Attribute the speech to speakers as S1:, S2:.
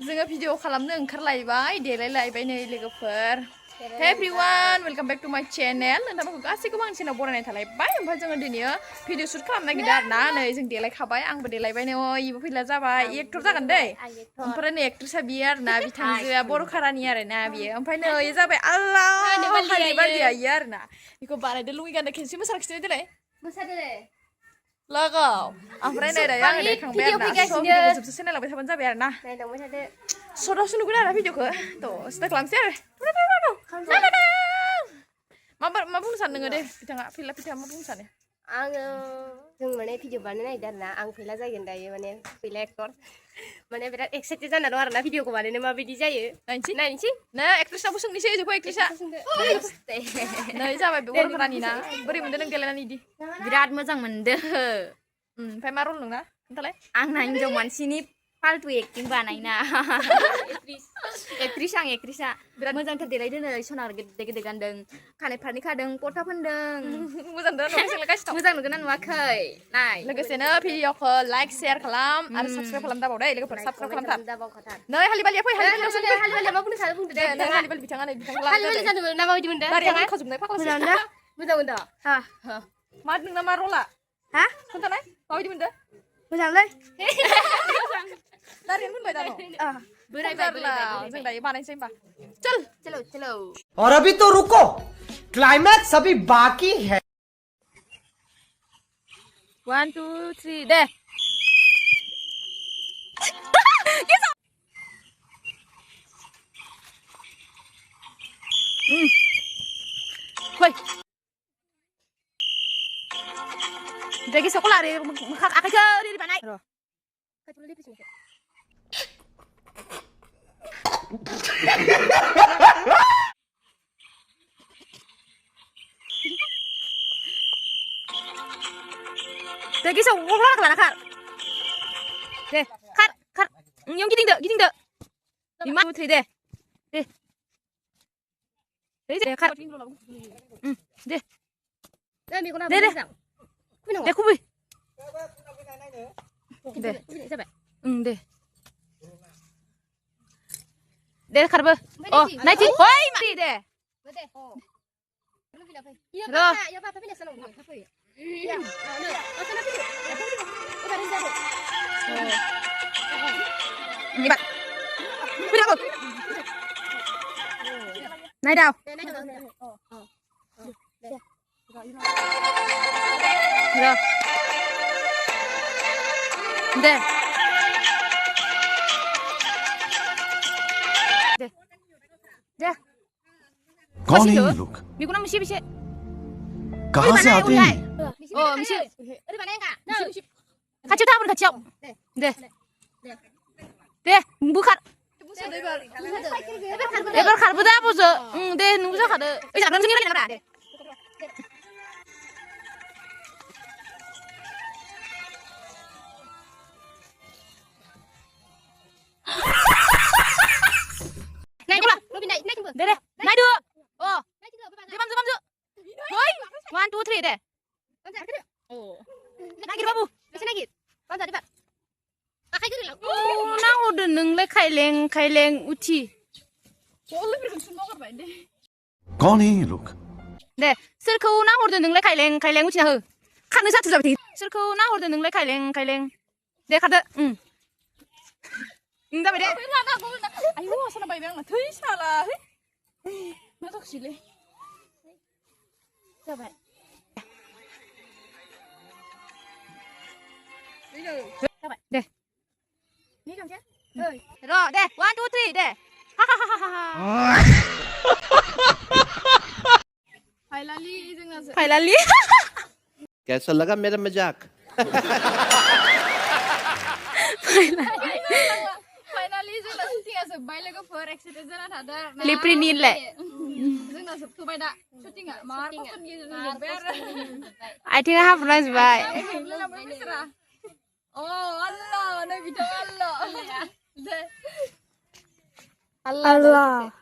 S1: जोङो भिडिअ खालामनो ओंखारलायबाय देलायलायबाय नै लोगोफोर Hey everyone, welcome back to my channel. नोंथांमोनखौ गासैखौबो आं चेनेलाव बरायनाय थालायबाय ओमफ्राय जोङो दिनै भिडिअ शुट खालामनो नागिरदों आरोना नै जों देलायखाबाय आंबो देलायबाय नै इबो फैला जाबाय एक्टर जागोन दै ओमफ्राय नै एक्ट्रेसआ बियो आरोना बिथांजोआ बर' खारानि आरोना बियो ओमफ्राय नै जाबाय आल्लाह हालदै बालिया इयो आरोना बेखौ बानायदो लुङि गानदो खेनसे मोसाखिसै देलाय
S2: मोसादो
S1: लगाव ओमफ्राय नै दायो आङो देखांबाय आरोना स' भिडिअखौ जोबजासे नायलांबाय थाबानो जाबाय आरोना
S2: नायलांबाय थादो
S1: सदावसो नुगोन आरो भिडिअखौ थ' स्टार्ट खालामसै आरो मा बुंनो सानो नोङो दे बिथाङा फैला बिथाङा मा बुंनो सानो
S2: आङो जों माने भिडिअ बानायनो नागिरदों आरोना आं फैला जागोन दायो माने फैला एक्टर माने बिराद एक्साइटेड जाना दं आरोना भिडिअखौ बानायनो माबायदि जायो नायनोसै नै
S1: एक्ट्रेसनावबो सोंनोसै जोंखौ एक्ट्रेसआ नै जाबाय बे बर' खारानि ना बोरै मोनदों नों देलायनानै इदि
S3: बिराद मोजां मोनदो
S1: ओमफ्राय मा रल नोंना खोन्थालाय
S3: आंना हिनजाव मानसिनि फाल्तु एक्टिं बानायना एक्ट्रिस आं एक्ट्रिसआ बिराद मोजांथार देलायदो नै सना गेदे गेदे गानदों खानाय फारनै खादों फथा फोनदों
S1: मोजां नुगासिनो
S3: मोजां नुगोन ना नुवाखै नाय
S1: लोगोसेनो भिडिअखौ लाइक शेयार खालाम आरो साबस्क्राइब खालाम दाबाव दे लोगोफोर साबस्क्राइब खालामथार नै हालिबालिया फै
S2: हालिबालिया मा बुंनो सानो बुंदो दे
S1: नै हालिबालि बिथाङा नै बिथांखौ
S2: हालिबालि जादोंमोन ना माबायदि मोनदों
S1: गारिया खाजोबनाय फाग्लासो
S2: मोजां मोनदों
S1: मा नोंना मा रला
S2: हा
S1: खोन्थानाय माबायदि मोनदों
S2: मोजांलै
S1: दारियानो मोनबाय दा जों दायो बानायनोसै होमबा चल
S2: चलो चलो
S4: और अभी तो रुको क्लाइमैक्स अभी बाकी है
S1: 1 2 3 दे फै Jadi sekolah deh, aku cari di mana? Jadi sekolah ke mana kak? Deh, kak, yang gini deh. 5 2 3 deh. Deh, kak. Deh. Deh. Deh, kubi. Deh. Deh. Deh, karbo. Oh, nanti. Hoi, mati deh. Loh. Ini pak. Pilih aku. Naik dah. Loh. Deh. Deh.
S5: कौन है ये लोग?
S1: Miko na misi.
S5: कहाँ से आते हैं?
S1: Oh, misi. Kacau tak pun kacau. Deh. Deh, bukan. Ebar karbu dah apa sih? Deh, nunggu sah kada. Jangan sengir lagi nak deh. Naik pula. Deh. Naik dulu. Oh. Deh, bamsu. Hoi. 1 2 3 deh. Oh. Naik babu.
S2: Bisa naik. Bangsa depan. Pakai gini lah.
S1: Oh, nah udah nengले kaileng uci.
S5: कौन है ये लोग?
S1: Deh, soरखौ ना हरदो नोंलाय kaileng uci हो. खानो जाथु जाबाय थायो. सोरखौ ना हरदो नोंलाय kaileng. Deh खादो. जाबाय दे. आयौ आसाना बायबाय आंना थै साला. मा जाखोसैलै? जाबाय. Jabat. Deh. Ni dong, Cak. Ro, deh. 1 2 3, deh. Finally.
S6: कैसा लगा मेरा मजाक?
S1: Finally जोंना शुटिंआ जोबबाय लोगोफोर एक्साइटेड जाना थादों
S3: लिप्रिनिल ले
S1: जोंना जोबथ'बाय दा शुटिंआ मार खस्थ'नि गेजेरजों जोबबाय आरो
S3: आथिङा हाब्राजोबबाय
S1: Oh Allah नै बिथां Allah
S3: Allah